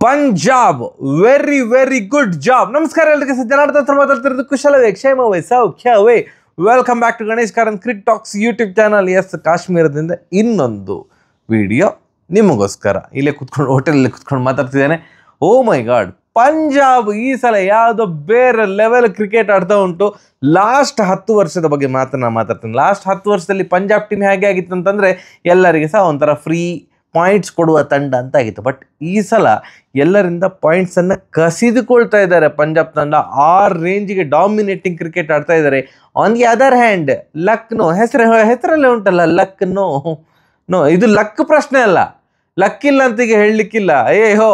Punjab very good job. ನಮಸ್ಕಾರ ಎಲ್ಲರಿಗೆ, ಜನಾರ್ದನ್ ಮಾತಾಡ್ತಿರೋದು. ಕುಶಲವೇ, ಕ್ಷೇಮವೇ, ಸೌಖ್ಯವೇ. Welcome back to Ganesh Karan crick talks YouTube channel. Yes, ಕಾಶ್ಮೀರದಿಂದ ಇನ್ನೊಂದು ವಿಡಿಯೋ ನಿಮಗೋಸ್ಕರ. ಇಲ್ಲೇ ಕುತ್ಕೊಂಡು ಹೋಟೆಲಲ್ಲಿ ಕುತ್ಕೊಂಡು ಮಾತಾಡ್ತಿದ್ದೇನೆ. ಓ ಮೈ ಗಾಡ್, ಪಂಜಾಬ್ ಈ ಸಲ ಯಾವುದೋ ಬೇರೆ ಲೆವೆಲ್ ಕ್ರಿಕೆಟ್ ಆಡ್ತಾ ಉಂಟು. ಲಾಸ್ಟ್ 10 ವರ್ಷದ ಬಗ್ಗೆ ಮಾತಾಡ್ತೀನಿ. ಲಾಸ್ಟ್ 10 ವರ್ಷದಲ್ಲಿ ಪಂಜಾಬ್ ಟೀಮ್ ಹೇಗೆ ಆಗಿತ್ತು ಅಂತಂದರೆ, ಎಲ್ಲರಿಗೆ ಸಹ ಒಂಥರ ಫ್ರೀ ಪಾಯಿಂಟ್ಸ್ ಕೊಡುವ ತಂಡ ಅಂತ ಆಗಿತ್ತು. ಬಟ್ ಈ ಸಲ ಎಲ್ಲರಿಂದ ಪಾಯಿಂಟ್ಸನ್ನು ಕಸಿದುಕೊಳ್ತಾ ಇದ್ದಾರೆ ಪಂಜಾಬ್ ತಂಡ. ಆ ರೇಂಜಿಗೆ ಡಾಮಿನೇಟಿಂಗ್ ಕ್ರಿಕೆಟ್ ಆಡ್ತಾ ಇದ್ದಾರೆ. On the other hand Lucknow, ಹೆಸರಲ್ಲೇ ಉಂಟಲ್ಲ ಲಕ್ನೋ. ಇದು ಲಕ್ ಪ್ರಶ್ನೆ ಅಲ್ಲ, ಲಕ್ಕಿಲ್ಲ ಅಂತ ಈಗ ಹೇಳಲಿಕ್ಕಿಲ್ಲ. ಹೋ,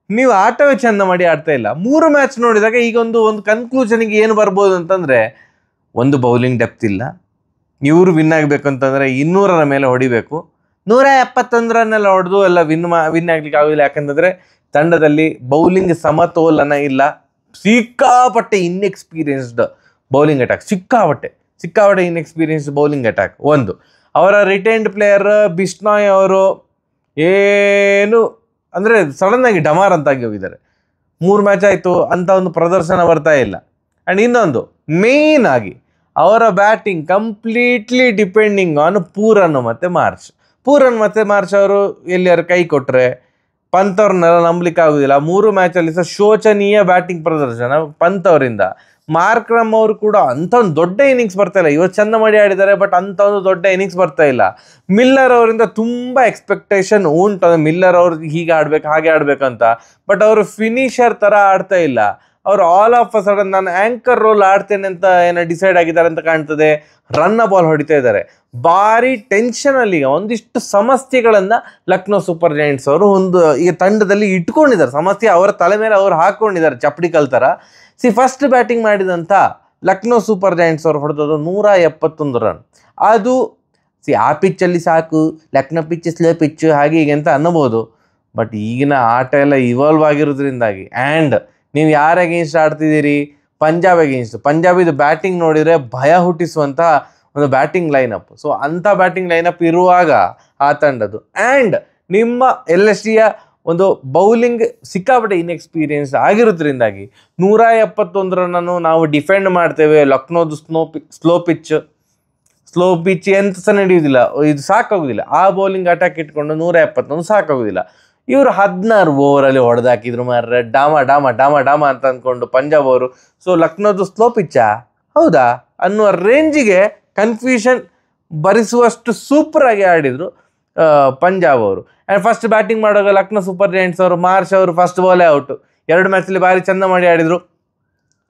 ನೀವು ಆಟವೇ ಚೆಂದ ಮಾಡಿ ಆಡ್ತಾ ಇಲ್ಲ. 3 ಮ್ಯಾಚ್ ನೋಡಿದಾಗ ಈಗ ಒಂದು ಕನ್ಕ್ಲೂಷನ್ಗೆ ಏನು ಬರ್ಬೋದು ಅಂತಂದರೆ, ಒಂದು ಬೌಲಿಂಗ್ ಡೆಪ್ತ್ ಇಲ್ಲ. ಇವರು ವಿನ್ ಆಗಬೇಕು ಅಂತಂದರೆ 200ರ ಮೇಲೆ ಹೊಡಿಬೇಕು. 171 ರನ್ನೆಲ್ಲ ಹೊಡೆದು ಎಲ್ಲ ವಿನ್ ಆಗ್ಲಿಕ್ಕೆ ಆಗೋದಿಲ್ಲ. ಯಾಕಂತಂದರೆ ತಂಡದಲ್ಲಿ ಬೌಲಿಂಗ್ ಸಮತೋಲನ ಇಲ್ಲ. ಸಿಕ್ಕಾಪಟ್ಟೆ ಇನ್ಎಕ್ಸ್ಪೀರಿಯನ್ಸ್ಡ್ ಬೌಲಿಂಗ್ ಅಟ್ಯಾಕ್, ಸಿಕ್ಕಾಪಟ್ಟೆ ಇನ್ಎಕ್ಸ್ಪೀರಿಯನ್ಸ್ಡ್ ಬೌಲಿಂಗ್ ಅಟ್ಯಾಕ್. ಒಂದು ಅವರ ರಿಟೈನ್ಡ್ ಪ್ಲೇಯರ್ ಬಿಷ್ನಾಯ್ ಅವರು ಏನು ಅಂದರೆ ಸಡನ್ನಾಗಿ ಡಮಾರ್ ಅಂತಾಗಿ ಹೋಗಿದ್ದಾರೆ. 3 ಮ್ಯಾಚ್ ಆಯಿತು ಅಂತ ಒಂದು ಪ್ರದರ್ಶನ ಬರ್ತಾ ಇಲ್ಲ. ಆ್ಯಂಡ್ ಇನ್ನೊಂದು ಮೇಯ್ನ್ ಆಗಿ ಅವರ batting completely depending on Pooran ಮತ್ತು ಮಾರ್ಚ್ ಅವರು ಎಲ್ಲಿಯಾರು ಕೈ ಕೊಟ್ಟರೆ ಪಂತ್ ಅವ್ರನ್ನೆಲ್ಲ ನಂಬಲಿಕ್ಕೆ ಆಗೋದಿಲ್ಲ. 3 ಮ್ಯಾಚಲ್ಲಿ ಸಹ ಶೋಚನೀಯ ಬ್ಯಾಟಿಂಗ್ ಪ್ರದರ್ಶನ ಪಂತ್ ಅವರಿಂದ. ಮಾರ್ಕ್ರಮ್ ಅವರು ಕೂಡ ಅಂಥ ಒಂದು ದೊಡ್ಡ ಇನ್ನಿಂಗ್ಸ್ ಬರ್ತಾ ಇಲ್ಲ. ಇವತ್ತು ಚೆಂದ ಮಾಡಿ ಆಡಿದ್ದಾರೆ, ಬಟ್ ಅಂಥ ಒಂದು ದೊಡ್ಡ ಇನ್ನಿಂಗ್ಸ್ ಬರ್ತಾ ಇಲ್ಲ. ಮಿಲ್ಲರ್ ಅವರಿಂದ ತುಂಬ ಎಕ್ಸ್ಪೆಕ್ಟೇಷನ್ ಉಂಟು, ಮಿಲ್ಲರ್ ಅವ್ರು ಹೀಗೆ ಆಡ್ಬೇಕು ಹಾಗೆ ಆಡ್ಬೇಕಂತ. ಬಟ್ ಅವರು ಫಿನಿಷರ್ ಥರ ಆಡ್ತಾ ಇಲ್ಲ. ಅವರು ಆಲ್ ಆಫ್ ಅ ಸಡನ್ ನಾನು ಆ್ಯಂಕರ್ ರೋಲ್ ಆಡ್ತೇನೆ ಅಂತ ಏನೋ ಡಿಸೈಡ್ ಆಗಿದ್ದಾರೆ ಅಂತ ಕಾಣ್ತದೆ. ರನ್ನ ಬಾಲ್ ಹೊಡಿತಾ ಇದ್ದಾರೆ. ಭಾರಿ ಟೆನ್ಷನಲ್ಲಿ ಈಗ ಒಂದಿಷ್ಟು ಸಮಸ್ಯೆಗಳನ್ನು ಲಕ್ನೋ ಸೂಪರ್ ಜೈಂಟ್ಸ್ ಅವರು ಈಗ ತಂಡದಲ್ಲಿ ಇಟ್ಕೊಂಡಿದ್ದಾರೆ. ಸಮಸ್ಯೆ ಅವರ ತಲೆ ಮೇಲೆ ಅವರು ಹಾಕ್ಕೊಂಡಿದ್ದಾರೆ, ಚಪ್ಪಡಿ ಕಲ್ ಥರ. ಫಸ್ಟ್ ಬ್ಯಾಟಿಂಗ್ ಮಾಡಿದಂಥ ಲಕ್ನೋ ಸೂಪರ್ ಜೈಂಟ್ಸ್ ಅವರು ಹೊಡೆದದ್ದು 171 ರನ್. ಅದು ಆ ಪಿಚ್ಚಲ್ಲಿ ಸಾಕು, ಲಕ್ನೋ ಪಿಚ್ ಸ್ಲೋ ಪಿಚ್ ಹಾಗೆ ಹೀಗೆ ಅಂತ ಅನ್ನಬೋದು. ಬಟ್ ಈಗಿನ ಆಟ ಎಲ್ಲ ಇವಾಲ್ವ್ ಆಗಿರೋದ್ರಿಂದಾಗಿ, ಆ್ಯಂಡ್ ನೀವು ಯಾರ ಅಗೇನ್ಸ್ಟ್ ಆಡ್ತಿದ್ದೀರಿ? ಪಂಜಾಬ್ ಅಗೇನ್ಸ್ಟ್. ಪಂಜಾಬಿದು ಬ್ಯಾಟಿಂಗ್ ನೋಡಿದರೆ ಭಯ ಹುಟ್ಟಿಸುವಂಥ ಒಂದು ಬ್ಯಾಟಿಂಗ್ ಲೈನಪ್. ಸೊ ಅಂಥ ಬ್ಯಾಟಿಂಗ್ ಲೈನಪ್ ಇರುವಾಗ ಆ ತಂಡದ್ದು, ಆ್ಯಂಡ್ ನಿಮ್ಮ LSGಯ ಒಂದು ಬೌಲಿಂಗ್ ಸಿಕ್ಕಾಪಟ್ಟೆ ಇನ್ಎಕ್ಸ್ಪೀರಿಯನ್ಸ್ ಆಗಿರೋದ್ರಿಂದಾಗಿ 171 ರನ್ನನ್ನು ನಾವು ಡಿಫೆಂಡ್ ಮಾಡ್ತೇವೆ. ಲಕ್ನೋದು ಸ್ಲೋ ಪಿಚ್ ಎಂತ ಸಹ ನಡೆಯುವುದಿಲ್ಲ, ಇದು ಸಾಕಾಗೋದಿಲ್ಲ. ಆ ಬೌಲಿಂಗ್ ಅಟ್ಯಾಕ್ ಇಟ್ಕೊಂಡು 171 ಸಾಕಾಗೋದಿಲ್ಲ. ಇವರು 16 ಓವರಲ್ಲಿ ಹೊಡೆದಾಕಿದ್ರು ಮಾರ್ರೆ, ಡಾಮ ಅಂತ ಅಂದ್ಕೊಂಡು ಪಂಜಾಬ್ ಅವರು. ಸೊ ಲಕ್ನೋದು ಸ್ಲೋ ಪಿಚ್ಚಾ ಹೌದಾ ಅನ್ನುವ ರೇಂಜಿಗೆ ಕನ್ಫ್ಯೂಷನ್ ಭರಿಸುವಷ್ಟು ಸೂಪರಾಗಿ ಆಡಿದರು ಪಂಜಾಬ್ ಅವರು. ಆ್ಯಂಡ್ ಫಸ್ಟ್ ಬ್ಯಾಟಿಂಗ್ ಮಾಡುವಾಗ ಲಕ್ನೋ ಸೂಪರ್ ಜೈಂಟ್ಸ್ ಅವರು ಮಾರ್ಚ್ ಅವರು ಫಸ್ಟ್ ಬಾಲೇ ಔಟು. 2 ಮ್ಯಾಚಲ್ಲಿ ಭಾರಿ ಚೆಂದ ಮಾಡಿ ಆಡಿದರು.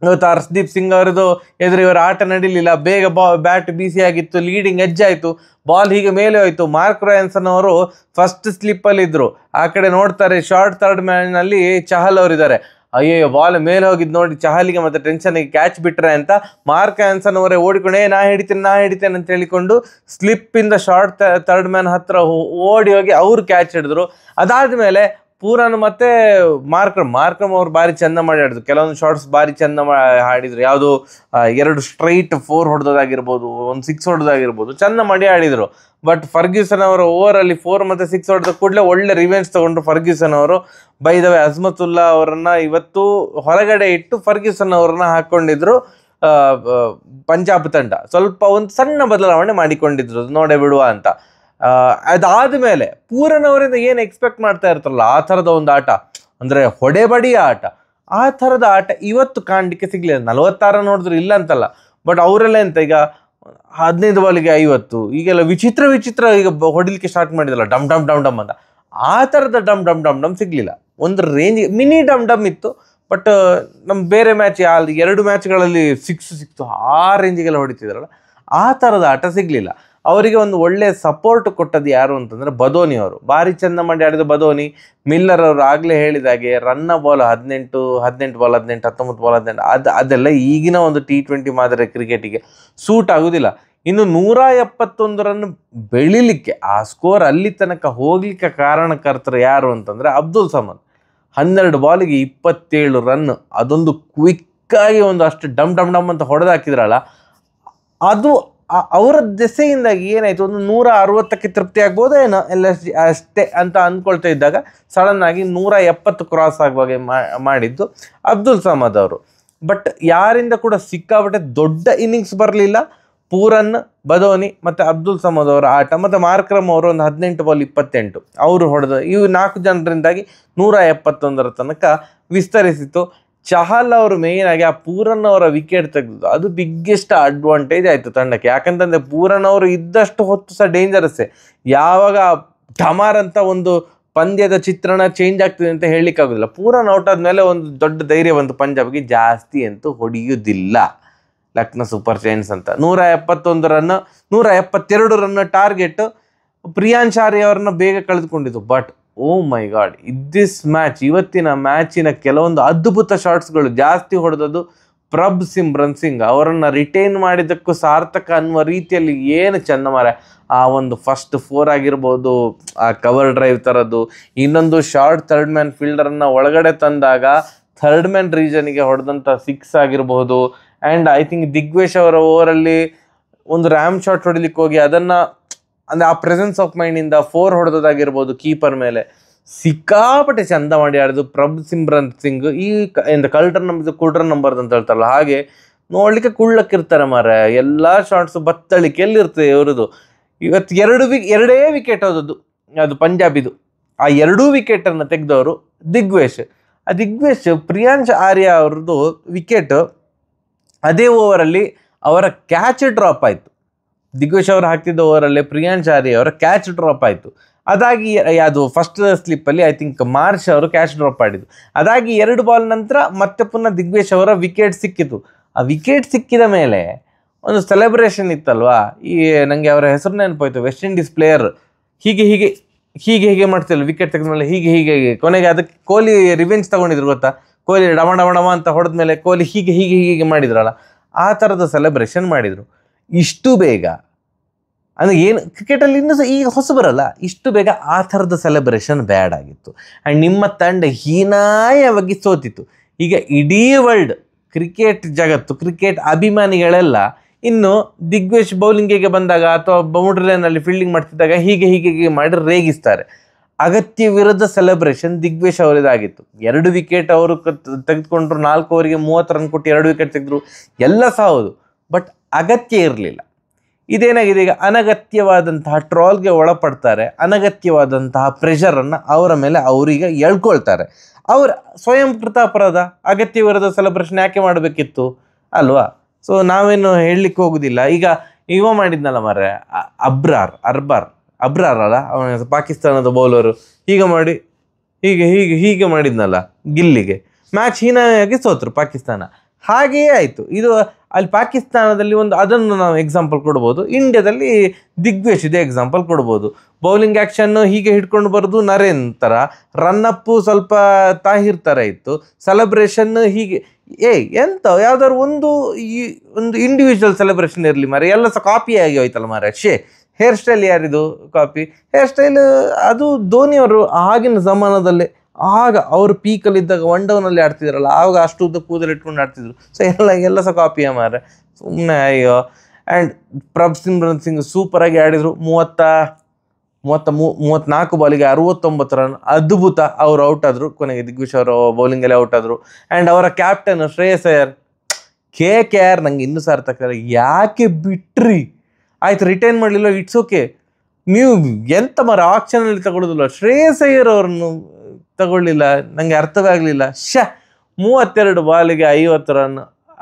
ಇವತ್ತು ಹರ್ಷದೀಪ್ ಸಿಂಗ್ ಅವರದು ಎದುರು ಇವರ ಆಟ ನಡೀಲಿಲ್ಲ. ಬೇಗ ಬ್ಯಾಟ್ ಬಿಸಿ ಆಗಿತ್ತು, ಲೀಡಿಂಗ್ ಎಡ್ಜ್ ಆಯಿತು, ಬಾಲ್ ಹೀಗೆ ಮೇಲೆ ಹೋಯಿತು. ಮಾರ್ಕ್ ರಾಯನ್ಸನ್ ಅವರು ಫಸ್ಟ್ ಸ್ಲಿಪ್ಪಲ್ಲಿದ್ದರು. ಆ ಕಡೆ ನೋಡ್ತಾರೆ, ಶಾರ್ಟ್ ಥರ್ಡ್ ಮ್ಯಾನ್ನಲ್ಲಿ ಚಹಲ್ ಅವರಿದ್ದಾರೆ. ಅಯ್ಯೋ, ಬಾಲ್ ಮೇಲೆ ಹೋಗಿದ್ದು ನೋಡಿ ಚಹಲಿಗೆ ಮತ್ತು ಟೆನ್ಷನ್ಗೆ ಕ್ಯಾಚ್ ಬಿಟ್ಟರೆ ಅಂತ ಮಾರ್ಕ್ ಆ್ಯನ್ಸನ್ ಅವರೇ ಓಡಿಕೊಂಡೆ ನಾ ಹಿಡಿತೇನೆ ಅಂತ ಹೇಳಿಕೊಂಡು ಸ್ಲಿಪ್ಪಿಂದ ಶಾರ್ಟ್ ಥರ್ಡ್ ಮ್ಯಾನ್ ಹತ್ರ ಓಡಿ ಹೋಗಿ ಅವರು ಕ್ಯಾಚ್ ಹಿಡಿದ್ರು. ಅದಾದಮೇಲೆ ಪೂರನ್ ಮತ್ತು ಮಾರ್ಕ್ರಮ್ ಅವ್ರು ಭಾರಿ ಚೆಂದ ಮಾಡಿ ಆಡಿದ್ರು. ಕೆಲವೊಂದು ಶಾರ್ಟ್ಸ್ ಭಾರಿ ಚೆಂದ ಆಡಿದ್ರು. ಯಾವುದು 2 ಸ್ಟ್ರೈಟ್ 4 ಹೊಡೆದೋದಾಗಿರ್ಬೋದು, 1 6 ಹೊಡೆದಾಗಿರ್ಬೋದು, ಚೆಂದ ಮಾಡಿ ಆಡಿದರು. ಬಟ್ ಫರ್ಗ್ಯೂಸನ್ ಅವರ ಓವರಲ್ಲಿ 4 ಮತ್ತು 6 ಹೊಡೆದ ಕೂಡಲೇ ಒಳ್ಳೆ ರಿವೆಂಜ್ ತೊಗೊಂಡ್ರು ಫರ್ಗ್ಯೂಸನ್ ಅವರು. ಬೈ ದ ವೇ, ಅಜ್ಮತುಲ್ಲಾ ಅವರನ್ನು ಇವತ್ತು ಹೊರಗಡೆ ಇಟ್ಟು ಫರ್ಗ್ಯೂಸನ್ ಅವರನ್ನು ಹಾಕ್ಕೊಂಡಿದ್ರು ಪಂಜಾಬ್ ತಂಡ. ಸ್ವಲ್ಪ ಒಂದು ಸಣ್ಣ ಬದಲಾವಣೆ ಮಾಡಿಕೊಂಡಿದ್ರು, ನೋಡೇ ಬಿಡುವ ಅಂತ. ಅದಾದಮೇಲೆ ಪೂರನ್ ಅವರಿಂದ ಏನು ಎಕ್ಸ್ಪೆಕ್ಟ್ ಮಾಡ್ತಾ ಇರ್ತಾರಲ್ಲ, ಆ ಥರದ ಒಂದು ಆಟ ಅಂದರೆ ಹೊಡೆಬಡಿಯ ಆಟ, ಆ ಥರದ ಆಟ ಇವತ್ತು ಕಾಣಲಿಕ್ಕೆ ಸಿಗಲಿಲ್ಲ. 46 ನೋಡಿದ್ರು ಇಲ್ಲ ಅಂತಲ್ಲ, ಬಟ್ ಅವರೆಲ್ಲ ಎಂತ ಈಗ 15 ಬಾಲಿಗೆ 50 ಈಗೆಲ್ಲ ವಿಚಿತ್ರ ಈಗ ಹೊಡಿಲಿಕ್ಕೆ ಸ್ಟಾರ್ಟ್ ಮಾಡಿದಲ್ಲ, ಡಮ್ ಅಂತ. ಆ ಥರದ ಡಮ್ ಸಿಗಲಿಲ್ಲ. ಒಂದು ರೇಂಜ್ ಮಿನಿ ಡಮ್ ಇತ್ತು. ಬಟ್ ನಮ್ಮ ಬೇರೆ ಮ್ಯಾಚ್ 2 ಮ್ಯಾಚ್ಗಳಲ್ಲಿ 6 ಆ ರೇಂಜಿಗೆಲ್ಲ ಹೊಡಿತಿದ್ರಲ್ಲ, ಆ ಥರದ ಆಟ ಸಿಗಲಿಲ್ಲ. ಅವರಿಗೆ ಒಂದು ಒಳ್ಳೆ ಸಪೋರ್ಟ್ ಕೊಟ್ಟದ್ದು ಯಾರು ಅಂತಂದರೆ ಬದೋನಿ ಅವರು. ಭಾರಿ ಚೆಂದ ಮಾಡಿ ಆಡಿದ ಬದೋನಿ. ಮಿಲ್ಲರ್ ಅವರು ಆಗಲೇ ಹೇಳಿದಾಗೆ ರನ್ನ ಬಾಲ್ 18 ಬಾಲ್ 18, 19 ಬಾಲ್ 18, ಅದೆಲ್ಲ ಈಗಿನ ಒಂದು T20 ಮಾದರಿ ಕ್ರಿಕೆಟಿಗೆ ಸೂಟ್ ಆಗೋದಿಲ್ಲ. ಇನ್ನು 171 ರನ್ ಬೆಳಿಲಿಕ್ಕೆ, ಆ ಸ್ಕೋರ್ ಅಲ್ಲಿ ತನಕ ಹೋಗ್ಲಿಕ್ಕೆ ಕಾರಣಕರ್ತರು ಯಾರು ಅಂತಂದರೆ ಅಬ್ದುಲ್ ಸಮದ್. 12 ಬಾಲಿಗೆ 27 ರನ್, ಅದೊಂದು ಕ್ವಿಕ್ಕಾಗಿ ಒಂದು ಅಷ್ಟು ಡಮ್ ಅಂತ ಹೊಡೆದಾಕಿದ್ರಲ್ಲ, ಅದು ಅವರ ದೆಸೆಯಿಂದಾಗಿ ಏನಾಯಿತು, ಒಂದು 160ಕ್ಕೆ ತೃಪ್ತಿ ಆಗ್ಬೋದೇನೋ LSG ಅಷ್ಟೇ ಅಂತ ಅಂದ್ಕೊಳ್ತಾ ಇದ್ದಾಗ ಸಡನ್ ಆಗಿ 170 ಕ್ರಾಸ್ ಆಗುವಾಗೆ ಮಾಡಿದ್ದು ಅಬ್ದುಲ್ ಸಮದ್ ಅವರು. ಬಟ್ ಯಾರಿಂದ ಕೂಡ ಸಿಕ್ಕಾಪಟ್ಟೆ ದೊಡ್ಡ ಇನ್ನಿಂಗ್ಸ್ ಬರಲಿಲ್ಲ. ಪೂರನ್, ಬದೋನಿ ಮತ್ತು ಅಬ್ದುಲ್ ಸಮದ್ ಅವರ ಆಟ ಮತ್ತು ಮಾರ್ಕ್ರಮ್ ಅವರು ಒಂದು 18 ಬಾಲ್ 28 ಅವರು ಹೊಡೆದ ಇವು 4 ಜನರಿಂದಾಗಿ 171 ತನಕ ವಿಸ್ತರಿಸಿತು. ಚಹಲ್ ಅವರು ಮೇಯ್ನ್ ಆಗಿ ಆ ಪೂರನ್ ಅವರ ವಿಕೆಟ್ ತೆಗೆದು ಅದು ಬಿಗ್ಗೆಸ್ಟ್ ಅಡ್ವಾಂಟೇಜ್ ಆಯಿತು ತಂಡಕ್ಕೆ. ಯಾಕಂತಂದರೆ ಪೂರನ್ ಅವರು ಇದ್ದಷ್ಟು ಹೊತ್ತು ಸಹ ಡೇಂಜರಸ್ಸೇ. ಯಾವಾಗ ಢಮಾರ್ ಅಂತ ಒಂದು ಪಂದ್ಯದ ಚಿತ್ರಣ ಚೇಂಜ್ ಆಗ್ತದೆ ಅಂತ ಹೇಳಲಿಕ್ಕಾಗೋದಿಲ್ಲ. ಪೂರನ್ ಔಟ್ ಆದಮೇಲೆ ಒಂದು ದೊಡ್ಡ ಧೈರ್ಯ ಬಂತು ಪಂಜಾಬ್ಗೆ, ಜಾಸ್ತಿ ಅಂತೂ ಹೊಡೆಯುವುದಿಲ್ಲ. ಲಕ್ನೋ ಸೂಪರ್ ಜೈಂಟ್ಸ್ ಅಂತ 171 ರನ್, 172 ರನ್ ಟಾರ್ಗೆಟ್. ಪ್ರಿಯಾಂಶ್ ಆರ್ಯ ಅವ್ರನ್ನ ಬೇಗ ಕಳೆದುಕೊಂಡಿದ್ದು. ಬಟ್ ಓ ಮೈ ಗಾಡ್, ಇವತ್ತಿನ ಮ್ಯಾಚಿನ ಕೆಲವೊಂದು ಅದ್ಭುತ ಶಾಟ್ಸ್ಗಳು ಜಾಸ್ತಿ ಹೊಡೆದದ್ದು ಪ್ರಭ್ ಸಿಮ್ರನ್ ಸಿಂಗ್ ಅವರನ್ನು ರಿಟೈನ್ ಮಾಡಿದ್ದಕ್ಕೂ ಸಾರ್ಥಕ ಅನ್ನುವ ರೀತಿಯಲ್ಲಿ ಏನು ಚಂದ ಮಾರೆ. ಆ ಒಂದು ಫಸ್ಟ್ 4 ಆಗಿರ್ಬೋದು, ಆ ಕವರ್ ಡ್ರೈವ್ ಥರದ್ದು, ಇನ್ನೊಂದು ಶಾರ್ಟ್ ಥರ್ಡ್ ಮ್ಯಾನ್ ಫೀಲ್ಡರನ್ನು ಒಳಗಡೆ ತಂದಾಗ ಥರ್ಡ್ ಮ್ಯಾನ್ ರೀಜನಿಗೆ ಹೊಡೆದಂಥ 6 ಆಗಿರ್ಬೋದು. ಆ್ಯಂಡ್ ಐ ಥಿಂಕ್ ದಿಗ್ವೇಶ್ ಅವರ ಓವರಲ್ಲಿ ಒಂದು ರ್ಯಾಮ್ ಶಾಟ್ ಹೊಡಿಲಿಕ್ಕೆ ಹೋಗಿ ಅದನ್ನು ಅಂದರೆ ಆ ಪ್ರೆಸೆನ್ಸ್ ಆಫ್ ಮೈಂಡಿಂದ 4 ಹೊಡೆದೋದಾಗಿರ್ಬೋದು ಕೀಪರ್ ಮೇಲೆ. ಸಿಕ್ಕಾಪಟ್ಟೆ ಚಂದ ಮಾಡಿ ಆಡಿದ್ದು ಪ್ರಭ್ ಸಿಮ್ರನ್ ಸಿಂಗ್. ಈ ಕುಲ್ಟರ್ ನಂಬರ್ದು ಅಂತ ಹೇಳ್ತಾರಲ್ಲ, ಹಾಗೆ ನೋಡಲಿಕ್ಕೆ ಕುಳ್ಳಕ್ಕಿರ್ತಾರೆ ಮಾರೆ. ಎಲ್ಲ ಶಾಟ್ಸು ಬತ್ತಳಿಕೆಯಲ್ಲಿರ್ತದೆ ಇವ್ರದ್ದು. ಇವತ್ತು ಎರಡೇ ವಿಕೆಟ್ ಹೋದದ್ದು ಅದು ಪಂಜಾಬಿದು. ಆ 2 ವಿಕೆಟನ್ನು ತೆಗೆದವರು ದಿಗ್ವೇಶ್. ಆ ದಿಗ್ವೇಶ್ ಪ್ರಿಯಾಂಶ್ ಆರ್ಯ ಅವ್ರದ್ದು ವಿಕೆಟ್ ಅದೇ ಓವರಲ್ಲಿ ಅವರ ಕ್ಯಾಚ್ ಡ್ರಾಪ್ ಆಯಿತು. ದಿಗ್ವೇಶ್ ಅವರು ಹಾಕ್ತಿದ್ದ ಓವರಲ್ಲಿ ಪ್ರಿಯಾಂಶ್ ಆರ್ಯ ಅವರ ಕ್ಯಾಚ್ ಡ್ರಾಪ್ ಆಯಿತು. ಅದಾಗಿ ಅದು ಫಸ್ಟ್ ಸ್ಲಿಪ್ಪಲ್ಲಿ ಐ ಥಿಂಕ್ ಮಾರ್ಷ್ ಅವರು ಕ್ಯಾಚ್ ಡ್ರಾಪ್ ಮಾಡಿದ್ದು. ಅದಾಗಿ 2 ಬಾಲ್ ನಂತರ ಮತ್ತೆ ಪುನಃ ದಿಗ್ವೇಶ್ ಅವರ ವಿಕೆಟ್ ಸಿಕ್ಕಿತು. ಆ ವಿಕೆಟ್ ಸಿಕ್ಕಿದ ಮೇಲೆ ಒಂದು ಸೆಲೆಬ್ರೇಷನ್ ಇತ್ತಲ್ವಾ, ಈ ನನಗೆ ಅವರ ಹೆಸರು ನೆನಪಾಯ್ತು, ವೆಸ್ಟ್ ಇಂಡೀಸ್ ಪ್ಲೇಯರ್ ಹೀಗೆ ಮಾಡ್ತಿಲ್ಲ ವಿಕೆಟ್ ತೆಗೆದ ಮೇಲೆ ಹೀಗೆ ಕೊನೆಗೆ ಅದಕ್ಕೆ ಕೊಹ್ಲಿ ರಿವೆಂಜ್ ತಗೊಂಡಿದ್ರು ಗೊತ್ತಾ. ಕೊಹ್ಲಿ ಡಮ ಅಂತ ಹೊಡೆದ ಮೇಲೆ ಕೊಹ್ಲಿ ಹೀಗೆ ಮಾಡಿದ್ರಲ್ಲ, ಆ ಥರದ ಸೆಲೆಬ್ರೇಷನ್ ಮಾಡಿದರು. ಇಷ್ಟು ಬೇಗ ಅಂದರೆ ಏನು ಕ್ರಿಕೆಟಲ್ಲಿ ಇನ್ನೂ ಸಹ ಈಗ ಹೊಸಬರಲ್ಲ, ಇಷ್ಟು ಬೇಗ ಆ ಥರದ ಸೆಲೆಬ್ರೇಷನ್ ಬ್ಯಾಡ್ ಆಗಿತ್ತು. ಆ್ಯಂಡ್ ನಿಮ್ಮ ತಂಡ ಹೀನಾಯವಾಗಿ ಸೋತಿತ್ತು. ಈಗ ಇಡೀ ವರ್ಲ್ಡ್ ಕ್ರಿಕೆಟ್ ಜಗತ್ತು, ಕ್ರಿಕೆಟ್ ಅಭಿಮಾನಿಗಳೆಲ್ಲ ಇನ್ನು ದಿಗ್ವೇಶ್ ಬೌಲಿಂಗಿಗೆ ಬಂದಾಗ ಅಥವಾ ಬೌಂಡ್ರಿ ಲೈನಲ್ಲಿ ಫೀಲ್ಡಿಂಗ್ ಮಾಡ್ತಿದ್ದಾಗ ಹೀಗೆ ಮಾಡಿ ರೇಗಿಸ್ತಾರೆ. ಅಗತ್ಯವಿರದ ಸೆಲೆಬ್ರೇಷನ್ ದಿಗ್ವೇಶ್ ಅವರಿದಾಗಿತ್ತು. 2 ವಿಕೆಟ್ ಅವರು ತೆಗೆದುಕೊಂಡ್ರು, 4 ಓವರಿಗೆ 30 ರನ್ ಕೊಟ್ಟು 2 ವಿಕೆಟ್ ತೆಗೆದ್ರು, ಎಲ್ಲ ಸಹ ಹೌದು. ಬಟ್ ಅಗತ್ಯ ಇರಲಿಲ್ಲ. ಇದೇನಾಗಿದೆ, ಈಗ ಅನಗತ್ಯವಾದಂತಹ ಟ್ರಾಲ್ಗೆ ಒಳಪಡ್ತಾರೆ, ಅನಗತ್ಯವಾದಂತಹ ಪ್ರೆಷರನ್ನು ಅವರ ಮೇಲೆ ಅವರೀಗ ಎಳ್ಕೊಳ್ತಾರೆ. ಅವರ ಸ್ವಯಂಕೃತ ಅಪರಾಧ. ಅಗತ್ಯವಿರದ ಸೆಲೆಬ್ರೇಷನ್ ಯಾಕೆ ಮಾಡಬೇಕಿತ್ತು ಅಲ್ವಾ? ಸೊ ನಾವೇನು ಹೇಳಲಿಕ್ಕೆ ಹೋಗೋದಿಲ್ಲ. ಈಗ ಇವ ಮಾಡಿದ್ನಲ್ಲ ಮಾರ್ರೆ, ಅಬ್ರಾರ್ ಅಲ್ಲ ಅವನ ಪಾಕಿಸ್ತಾನದ ಬೌಲರು, ಹೀಗೆ ಮಾಡಿ ಹೀಗೆ ಮಾಡಿದ್ನಲ್ಲ ಗಿಲ್ಲಿಗೆ, ಮ್ಯಾಚ್ ಹೀನಾಯಾಗಿ ಸೋತರು ಪಾಕಿಸ್ತಾನ. ಹಾಗೆಯೇ ಆಯಿತು. ಇದು ಅಲ್ಲಿ ಪಾಕಿಸ್ತಾನದಲ್ಲಿ ಅದನ್ನು ನಾವು ಎಕ್ಸಾಂಪಲ್ ಕೊಡ್ಬೋದು. ಇಂಡಿಯಾದಲ್ಲಿ ದಿಗ್ವೇಶ್ ಇದೆ ಎಕ್ಸಾಂಪಲ್ ಕೊಡ್ಬೋದು. ಬೌಲಿಂಗ್ ಆ್ಯಕ್ಷನ್ನು ಹೀಗೆ ಹಿಡ್ಕೊಂಡು ಬರೋದು ನರೇನ್ ಥರ, ರನ್ನಪ್ಪು ಸ್ವಲ್ಪ ತಾಹಿರ್ ಥರ ಇತ್ತು, ಸೆಲೆಬ್ರೇಷನ್ ಹೀಗೆ. ಎಂತ ಯಾವ್ದಾದ್ರು ಒಂದು ಇಂಡಿವಿಜುವಲ್ ಸೆಲೆಬ್ರೇಷನ್ ಇರಲಿ ಮಾರೆ, ಎಲ್ಲ ಸಹ ಕಾಪಿ ಆಗಿ ಹೋಯ್ತಲ್ಲ ಮಾರೆ. ಹೇರ್ ಸ್ಟೈಲ್ ಯಾರಿದು ಕಾಪಿ? ಹೇರ್ ಸ್ಟೈಲ್ ಅದು ಧೋನಿಯವರು ಆಗಿನ ಜಮಾನದಲ್ಲೇ, ಆಗ ಅವರು ಪೀಕಲ್ಲಿದ್ದಾಗ 1 ಡೌನಲ್ಲಿ ಆಡ್ತಿದ್ರಲ್ಲ, ಆವಾಗ ಅಷ್ಟು ಉದ್ದ ಕೂದಲು ಇಟ್ಕೊಂಡು ಆಡ್ತಿದ್ರು. ಸೊ ಎಲ್ಲ ಸಹ ಕಾಪಿಯ ಮಾರೆ, ಸುಮ್ಮನೆ ಅಯ್ಯೋ. ಆ್ಯಂಡ್ ಪ್ರಭ್ ಸಿಮ್ರನ್ ಸಿಂಗ್ ಸೂಪರಾಗಿ ಆಡಿದರು. 34 ಬಾಲಿಗೆ 69 ರನ್, ಅದ್ಭುತ. ಅವರು ಔಟ್ ಆದರು ಕೊನೆಗೆ, ದಿಗ್ವಿಶ್ ಅವರು ಬೌಲಿಂಗಲ್ಲಿ ಔಟ್ ಆದರು. ಆ್ಯಂಡ್ ಅವರ ಕ್ಯಾಪ್ಟನ್ ಶ್ರೇಯಸ್ ಅಯ್ಯರ್, KKR ನಂಗೆ ಇನ್ನೂ ಸಹ ಅರ್ಥ ಆಗ್ತದೆ, ಯಾಕೆ ಬಿಟ್ರಿ? ಆಯ್ತು ರಿಟೈನ್ ಮಾಡಲಿಲ್ಲ, ಇಟ್ಸ್ ಓಕೆ. ನೀವು ಎಂತ ಮಾರ ಆಕ್ಷನಲ್ಲಿ ತಗೊಳ್ಳೋದಿಲ್ಲ, ಶ್ರೇಯಸ್ ಅಯ್ಯರ್ ಅವ್ರನ್ನು ತಗೊಳ್ಳಿಲ್ಲ, ನನಗೆ ಅರ್ಥವೇ ಆಗಲಿಲ್ಲ. 32 ಬಾಲಿಗೆ 50 ರನ್,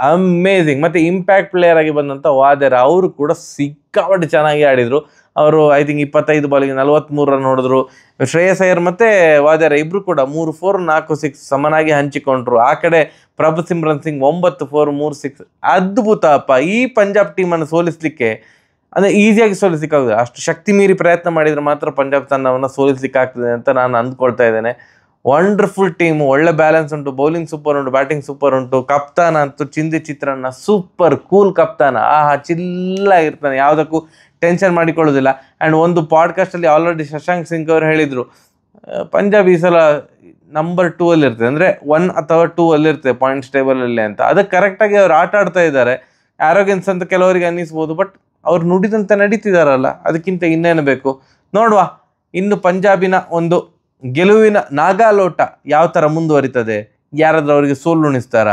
ಅಮೇಝಿಂಗ್. ಮತ್ತು ಇಂಪ್ಯಾಕ್ಟ್ ಪ್ಲೇಯರ್ ಆಗಿ ಬಂದಂಥ ವಾದೇರ ಅವರು ಕೂಡ ಸಿಕ್ಕಾಪಟ್ಟೆ ಚೆನ್ನಾಗಿ ಆಡಿದರು. ಅವರು ಐ ಥಿಂಕ್ 25 ಬಾಲಿಗೆ 43 ರನ್ ಹೊಡೆದ್ರು. ಶ್ರೇಯಸ್ ಅಯ್ಯರ್ ಮತ್ತು ವಾದೇರ ಇಬ್ಬರು ಕೂಡ 3 4 4 6 ಸಮನಾಗಿ ಹಂಚಿಕೊಂಡ್ರು. ಆ ಕಡೆ ಪ್ರಭ್ ಸಿಮ್ರನ್ ಸಿಂಗ್ 9 4 3 6. ಅದ್ಭುತ ಅಪ್ಪ. ಈ ಪಂಜಾಬ್ ಟೀಮನ್ನು ಸೋಲಿಸಲಿಕ್ಕೆ ಅಂದರೆ ಈಸಿಯಾಗಿ ಸೋಲಿಸಲಿಕ್ಕಾಗುತ್ತೆ, ಅಷ್ಟು ಶಕ್ತಿ ಮೀರಿ ಪ್ರಯತ್ನ ಮಾಡಿದರೆ ಮಾತ್ರ ಪಂಜಾಬ್ ತಂಡವನ್ನು ಸೋಲಿಸಲಿಕ್ಕಾಗ್ತದೆ ಅಂತ ನಾನು ಅಂದ್ಕೊಳ್ತಾ ಇದ್ದೇನೆ. ವಂಡರ್ಫುಲ್ ಟೀಮು, ಒಳ್ಳೆ ಬ್ಯಾಲೆನ್ಸ್ ಉಂಟು, ಬೌಲಿಂಗ್ ಸೂಪರ್ ಉಂಟು, ಬ್ಯಾಟಿಂಗ್ ಸೂಪರ್ ಉಂಟು. ಕಪ್ತಾನ ಅಂತೂ ಚಿಂದಿ ಚಿತ್ರಾನ್ನ, ಸೂಪರ್ ಕೂಲ್ ಕಪ್ತಾನ. ಚಿಲ್ಲಾಗಿರ್ತಾನೆ, ಯಾವುದಕ್ಕೂ ಟೆನ್ಷನ್ ಮಾಡಿಕೊಳ್ಳೋದಿಲ್ಲ. ಆ್ಯಂಡ್ ಒಂದು ಪಾಡ್ಕಾಸ್ಟಲ್ಲಿ ಆಲ್ರೆಡಿ ಶಶಾಂಕ್ ಸಿಂಗ್ ಅವರು ಹೇಳಿದರು, ಪಂಜಾಬ್ ಈ ಸಲ ನಂಬರ್ 2 ಅಲ್ಲಿರ್ತದೆ, ಅಂದರೆ 1 ಅಥವಾ 2 ಅಲ್ಲಿರ್ತದೆ ಪಾಯಿಂಟ್ಸ್ ಟೇಬಲಲ್ಲಿ ಅಂತ. ಅದಕ್ಕೆ ಕರೆಕ್ಟಾಗಿ ಅವ್ರು ಆಟ ಆಡ್ತಾ ಇದ್ದಾರೆ. ಆರೋಗೆನ್ಸ್ ಅಂತ ಕೆಲವರಿಗೆ ಅನ್ನಿಸ್ಬೋದು, ಬಟ್ ಅವ್ರು ನುಡಿದಂತೆ ನಡೀತಿದಾರಲ್ಲ, ಅದಕ್ಕಿಂತ ಇನ್ನೇನು ಬೇಕು ನೋಡುವ. ಇನ್ನು ಪಂಜಾಬಿನ ಒಂದು ಗೆಲುವಿನ ನಾಗಾಲೋಟ ಯಾವ ಥರ ಮುಂದುವರಿತದೆ, ಯಾರಾದ್ರೂ ಅವರಿಗೆ ಸೋಲುಣಿಸ್ತಾರ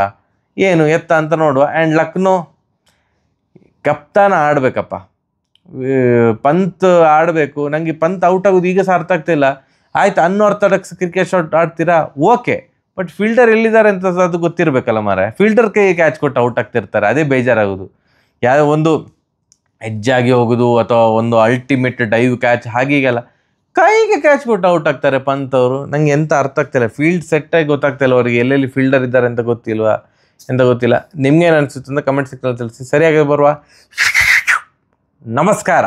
ಏನು ಎತ್ತ ಅಂತ ನೋಡುವ. ಆ್ಯಂಡ್ ಲಕ್ನೋ ಕಪ್ತಾನ ಆಡಬೇಕಪ್ಪ, ಪಂತ್ ಆಡಬೇಕು. ನನಗೆ ಪಂತ್ ಔಟ್ ಆಗೋದು ಈಗ ಸಹ ಅರ್ಥ ಆಗ್ತಿಲ್ಲ. ಆಯ್ತು, ಅನ್ಆರ್ಥೋಡಾಕ್ಸ್ ಕ್ರಿಕೆಟ್ ಶಾಟ್ ಆಡ್ತೀರಾ ಓಕೆ, ಬಟ್ ಫೀಲ್ಡರ್ ಎಲ್ಲಿದ್ದಾರೆ ಅಂತ ಅದು ಗೊತ್ತಿರಬೇಕಲ್ಲ ಮಾರೆ. ಫೀಲ್ಡರ್ ಕೈಗೆ ಕ್ಯಾಚ್ ಕೊಟ್ಟು ಔಟ್ ಆಗ್ತಿರ್ತಾರೆ, ಅದೇ ಬೇಜಾರಾಗೋದು. ಯಾವುದೋ ಒಂದು ಎಜ್ಜಾಗಿ ಹೋಗೋದು ಅಥವಾ ಒಂದು ಅಲ್ಟಿಮೇಟ್ ಡೈವ್ ಕ್ಯಾಚ್ ಹಾಗೀಗೆಲ್ಲ ಕೈಗೆ ಕ್ಯಾಚ್ ಕೊಟ್ಟು ಔಟ್ ಆಗ್ತಾರೆ ಪಂತ್ ಅವರು. ನಂಗೆ ಎಂತ ಅರ್ಥ ಆಗ್ತಿಲ್ಲ, ಫೀಲ್ಡ್ ಸೆಟ್ಟಾಗಿ ಗೊತ್ತಾಗ್ತಿಲ್ಲ ಅವರಿಗೆ, ಎಲ್ಲೆಲ್ಲಿ ಫೀಲ್ಡರ್ ಇದ್ದಾರೆ ಅಂತ ಗೊತ್ತಿಲ್ವಾ ಎಂತ ಗೊತ್ತಿಲ್ಲ. ನಿಮ್ಗೇನು ಅನಿಸುತ್ತೆ ಅಂತ ಕಮೆಂಟ್ ಸೆಕ್ಷನಲ್ಲಿ ತಿಳಿಸಿ. ಸರಿಯಾಗಿ ಬರುವ ನಮಸ್ಕಾರ.